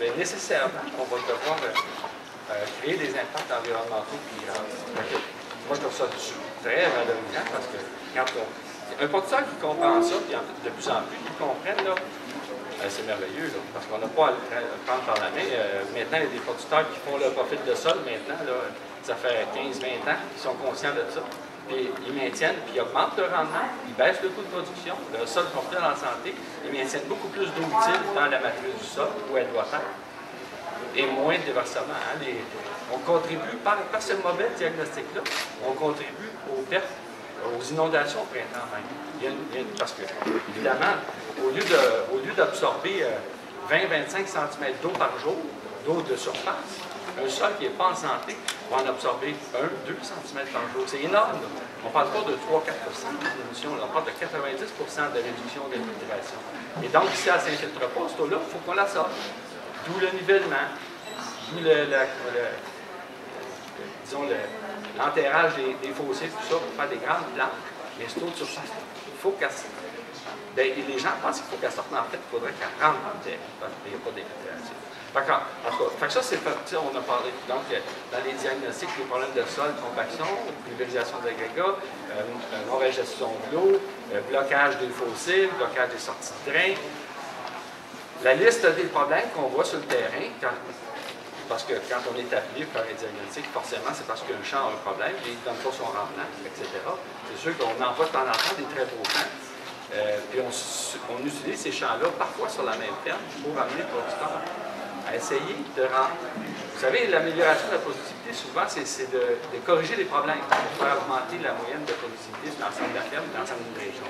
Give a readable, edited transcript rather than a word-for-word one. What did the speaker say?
bien, nécessairement, on va devoir créer des impacts environnementaux plus grands. Moi, je trouve ça très valorisant parce que quand un producteur qui comprend ça, puis de plus en plus, qui comprennent, là, c'est merveilleux, là, parce qu'on n'a pas à le prendre par la main. Maintenant, il y a des producteurs qui font leur profil de sol maintenant, là, ça fait 15-20 ans qu'ils sont conscients de ça. Puis ils maintiennent, puis ils augmentent le rendement, ils baissent le coût de production, le sol complet en santé, ils maintiennent beaucoup plus d'eau utile dans la matrice du sol, où elle doit être, et moins de déversement. Hein. On contribue, par ce mauvais diagnostic-là, on contribue aux pertes, aux inondations au printemps même. Parce que, évidemment, au lieu d'absorber 20-25 cm d'eau par jour, d'eau de surface, un sol qui n'est pas en santé va en absorber 1-2 cm par jour. C'est énorme. Là. On ne parle pas de 3-4 de diminution, on parle de 90 de réduction de l'infiltration. Et donc, si elle ne s'infiltre pas, cette eau-là, il faut qu'on la sorte. D'où le nivellement, d'où disons l'enterrage des fossés, tout ça, pour faire des grandes plantes. Mais cette eau de surface, il faut qu'elle sorte. Ben, les gens pensent qu'il faut qu'elle sorte, mais en fait, il faudrait qu'elle rentre dans le terrain, parce qu'il n'y a pas d'infiltration. Ça, c'est parti, on a parlé donc dans les diagnostics, les problèmes de sol, compaction, pulvérisation d'agrégats, mauvaise gestion de l'eau, blocage des fossiles, blocage des sorties de drain. La liste des problèmes qu'on voit sur le terrain, parce que quand on est appelé pour faire un diagnostic, forcément, c'est parce qu'un champ a un problème, il ne donne pas son rendement, etc. C'est sûr qu'on envoie de temps en temps des très beaux champs. Puis on utilise ces champs-là, parfois sur la même ferme, pour amener le producteur à essayer de rendre. Vous savez, l'amélioration de la productivité, souvent, c'est de corriger les problèmes pour faire augmenter la moyenne de productivité sur l'ensemble de la ferme et l'ensemble d'une région.